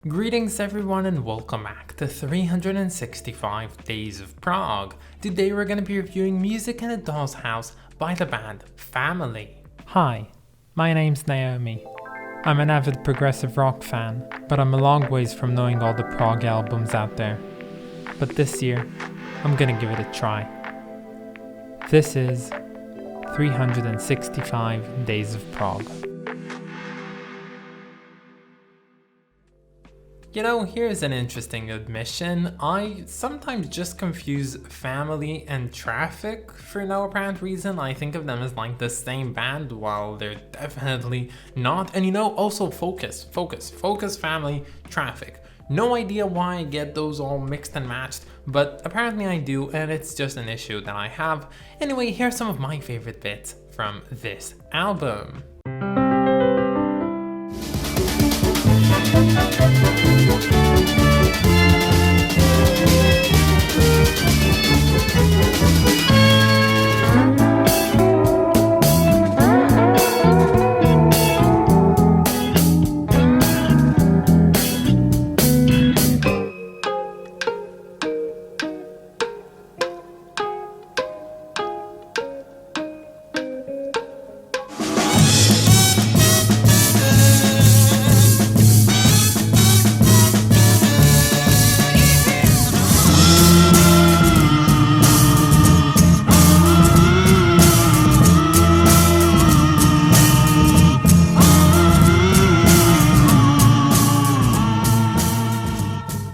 Greetings everyone and welcome back to 365 Days of Prog. Today we're going to be reviewing Music in a Doll's House by the band Family. Hi, my name's Naomi. I'm an avid progressive rock fan, but I'm a long ways from knowing all the prog albums out there. But this year, I'm gonna give it a try. This is 365 Days of Prog. You know, here's an interesting admission. I sometimes just confuse Family and Traffic for no apparent reason. I think of them as like the same band while they're definitely not. And you know, also Focus, Family, Traffic. No idea why I get those all mixed and matched, but apparently I do, and it's just an issue that I have. Anyway, here's some of my favorite bits from this album.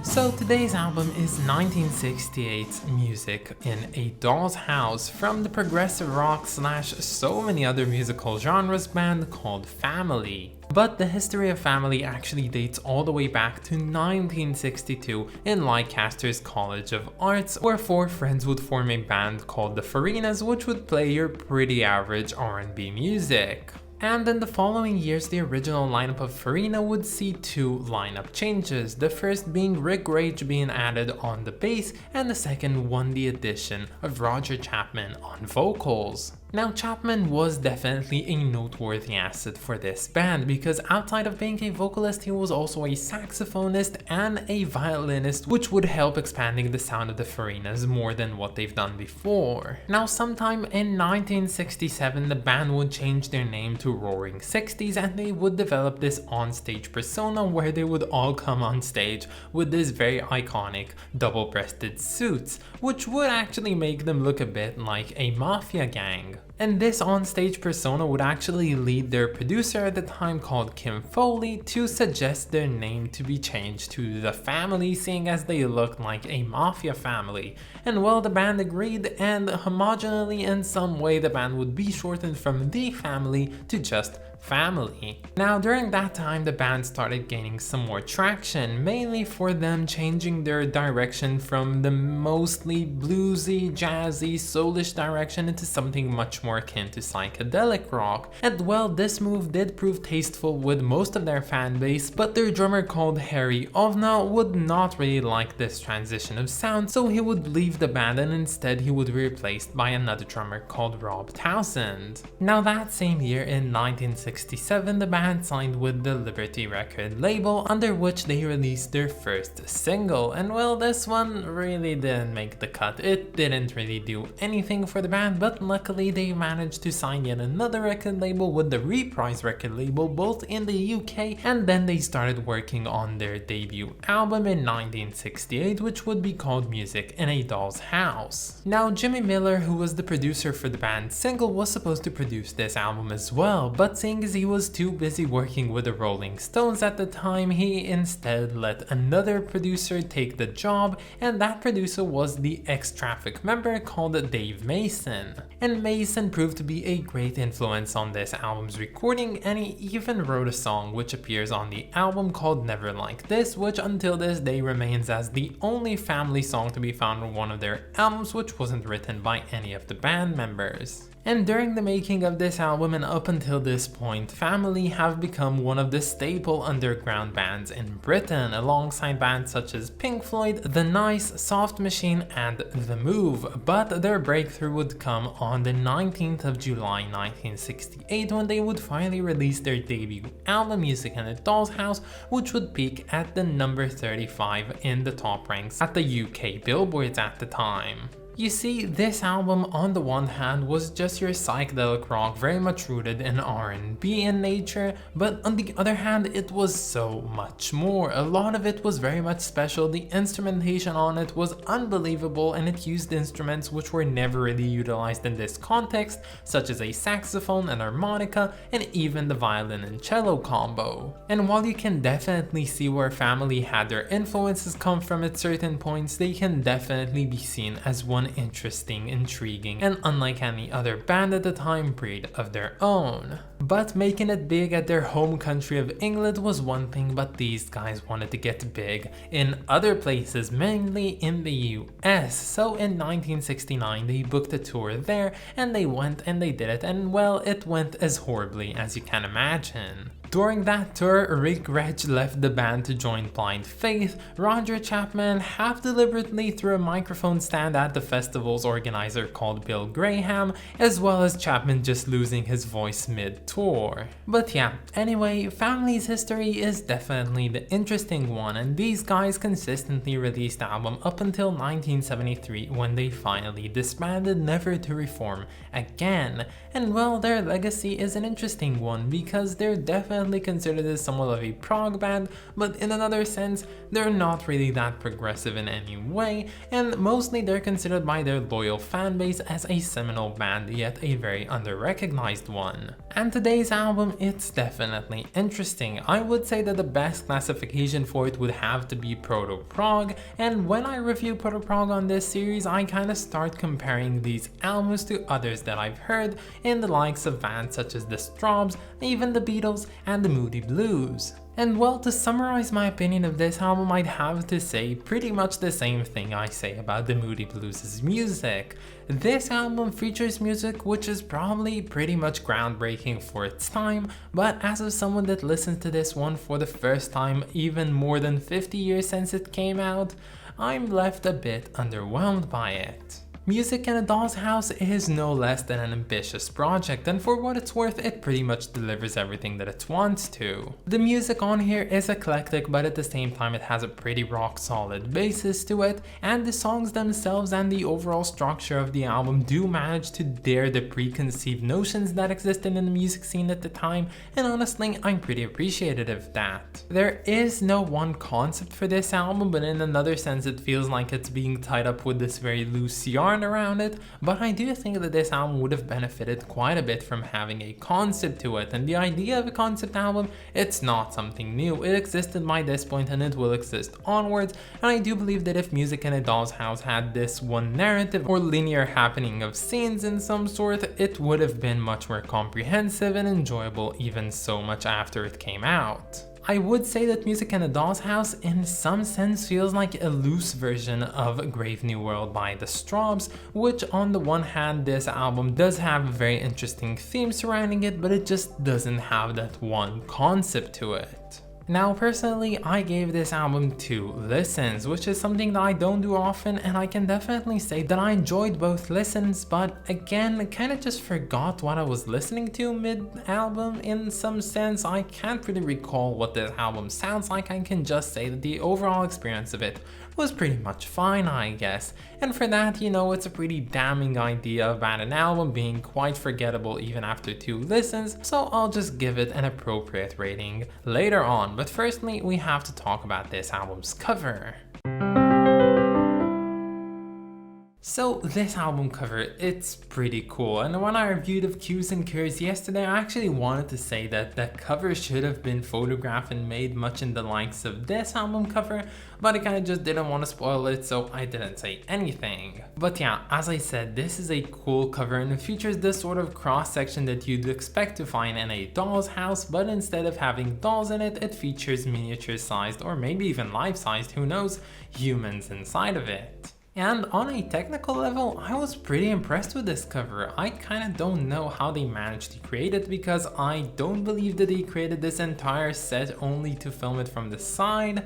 So today's album is 1968's Music in a Doll's House from the progressive rock / so many other musical genres band called Family. But the history of Family actually dates all the way back to 1962 in Lancaster's College of Arts, where four friends would form a band called the Farinas, which would play your pretty average R&B music. And in the following years, the original lineup of Farina would see two lineup changes, the first being Rick Rage being added on the bass, and the second one the addition of Roger Chapman on vocals. Now, Chapman was definitely a noteworthy asset for this band because outside of being a vocalist, he was also a saxophonist and a violinist, which would help expanding the sound of the Farinas more than what they've done before. Now, sometime in 1967, the band would change their name to Roaring Sixties, and they would develop this onstage persona where they would all come on stage with this very iconic double-breasted suits, which would actually make them look a bit like a mafia gang. And this onstage persona would actually lead their producer at the time, called Kim Foley, to suggest their name to be changed to The Family, seeing as they looked like a mafia family. And well, the band agreed, and homogeneously in some way the band would be shortened from The Family to just Family. Now, during that time, the band started gaining some more traction, mainly for them changing their direction from the mostly bluesy, jazzy, soulish direction into something much more akin to psychedelic rock. And well, this move did prove tasteful with most of their fan base, but their drummer, called Harry Ovna, would not really like this transition of sound, so he would leave the band and instead he would be replaced by another drummer called Rob Townsend. Now, that same year in 1967, the band signed with the Liberty record label, under which they released their first single, and well, this one really didn't make the cut. It didn't really do anything for the band, but luckily they managed to sign yet another record label with the Reprise record label, both in the UK, and then they started working on their debut album in 1968, which would be called Music in a Doll's House. Now, Jimmy Miller, who was the producer for the band's single, was supposed to produce this album as well, but seeing as he was too busy working with the Rolling Stones at the time, he instead let another producer take the job, and that producer was the ex-Traffic member called Dave Mason. And Mason proved to be a great influence on this album's recording, and he even wrote a song which appears on the album called Never Like This, which until this day remains as the only Family song to be found on one of their albums which wasn't written by any of the band members. And during the making of this album and up until this point, Family have become one of the staple underground bands in Britain, alongside bands such as Pink Floyd, The Nice, Soft Machine, and The Move. But their breakthrough would come on the 9th 19th of July 1968 when they would finally release their debut album Music in a Doll's House, which would peak at the number 35 in the top ranks at the UK Billboards at the time. You see, this album on the one hand was just your psychedelic rock, very much rooted in R&B in nature, but on the other hand it was so much more. A lot of it was very much special, the instrumentation on it was unbelievable, and it used instruments which were never really utilized in this context, such as a saxophone, an harmonica, and even the violin and cello combo. And while you can definitely see where Family had their influences come from at certain points, they can definitely be seen as one interesting, intriguing, and unlike any other band at the time, breed of their own. But making it big at their home country of England was one thing, but these guys wanted to get big in other places, mainly in the US. So in 1969 they booked a tour there, and they went and they did it, and well, it went as horribly as you can imagine. During that tour, Rick Reg left the band to join Blind Faith. Roger Chapman half deliberately threw a microphone stand at the festival's organizer called Bill Graham, as well as Chapman just losing his voice mid-tour. But yeah, anyway, Family's history is definitely the interesting one, and these guys consistently released albums up until 1973 when they finally disbanded, never to reform again. And well, their legacy is an interesting one because they're definitely considered as somewhat of a prog band, but in another sense, they're not really that progressive in any way, and mostly they're considered by their loyal fan base as a seminal band, yet a very under-recognized one. And today's album, it's definitely interesting. I would say that the best classification for it would have to be proto-prog, and when I review proto-prog on this series, I kinda start comparing these albums to others that I've heard in the likes of bands such as the Strawbs, even the Beatles, and the Moody Blues. And well, to summarize my opinion of this album, I'd have to say pretty much the same thing I say about the Moody Blues' music. This album features music which is probably pretty much groundbreaking for its time, but as of someone that listens to this one for the first time even more than 50 years since it came out, I'm left a bit underwhelmed by it. Music in a Doll's House is no less than an ambitious project, and for what it's worth, it pretty much delivers everything that it wants to. The music on here is eclectic, but at the same time it has a pretty rock solid basis to it, and the songs themselves and the overall structure of the album do manage to dare the preconceived notions that existed in the music scene at the time, and honestly, I'm pretty appreciative of that. There is no one concept for this album, but in another sense it feels like it's being tied up with this very loose yarn around it, but I do think that this album would have benefited quite a bit from having a concept to it, and the idea of a concept album, it's not something new. It existed by this point and it will exist onwards, and I do believe that if Music in a Doll's House had this one narrative or linear happening of scenes in some sort, it would have been much more comprehensive and enjoyable even so much after it came out. I would say that Music in a Doll's House in some sense feels like a loose version of Grave New World by the Strawbs, which on the one hand this album does have a very interesting theme surrounding it, but it just doesn't have that one concept to it. Now personally, I gave this album 2 listens, which is something that I don't do often, and I can definitely say that I enjoyed both listens, but again, kinda just forgot what I was listening to mid-album in some sense. I can't really recall what this album sounds like. I can just say that the overall experience of it was pretty much fine, I guess. And for that, you know, it's a pretty damning idea about an album being quite forgettable even after 2 listens, so I'll just give it an appropriate rating later on. But firstly, we have to talk about this album's cover. So this album cover, it's pretty cool, and when I reviewed of Cues and Cures yesterday, I actually wanted to say that the cover should have been photographed and made much in the likes of this album cover, but I kinda just didn't want to spoil it, so I didn't say anything. But yeah, as I said, this is a cool cover and it features this sort of cross section that you'd expect to find in a doll's house, but instead of having dolls in it, it features miniature sized or maybe even life sized, who knows, humans inside of it. And on a technical level, I was pretty impressed with this cover. I kinda don't know how they managed to create it, because I don't believe that they created this entire set only to film it from the side.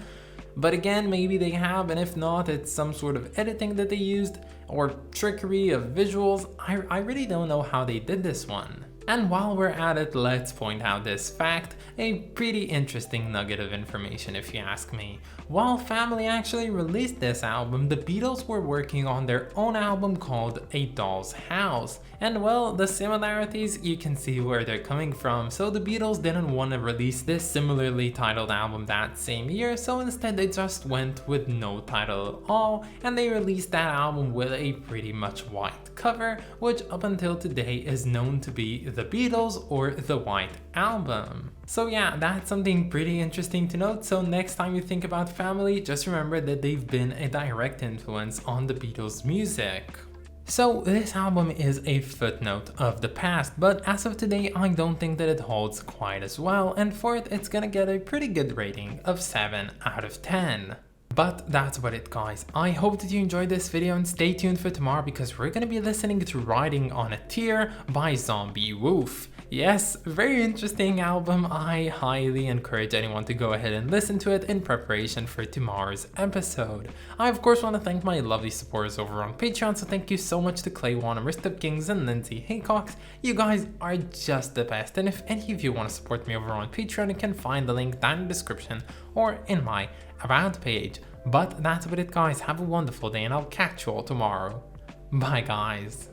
But again, maybe they have, and if not, it's some sort of editing that they used, or trickery of visuals. I really don't know how they did this one. And while we're at it, let's point out this fact, a pretty interesting nugget of information if you ask me. While Family actually released this album, the Beatles were working on their own album called A Doll's House. And well, the similarities, you can see where they're coming from. So the Beatles didn't want to release this similarly titled album that same year, so instead they just went with no title at all, and they released that album with a pretty much white cover, which up until today is known to be the Beatles or the White Album. So yeah, that's something pretty interesting to note. So next time you think about Family, just remember that they've been a direct influence on the Beatles' music. So this album is a footnote of the past, but as of today I don't think that it holds quite as well, and for it it's gonna get a pretty good rating of 7 out of 10. But that's about it, guys. I hope that you enjoyed this video, and stay tuned for tomorrow because we're gonna be listening to Riding on a Tear by Zombie Wolf. Yes, very interesting album. I highly encourage anyone to go ahead and listen to it in preparation for tomorrow's episode. I of course want to thank my lovely supporters over on Patreon, so thank you so much to Clay Wan, Aristop Kings, and Lindsay Haycox. You guys are just the best, and if any of you want to support me over on Patreon, you can find the link down in the description or in my About page. But that's about it, guys. Have a wonderful day, and I'll catch you all tomorrow. Bye, guys.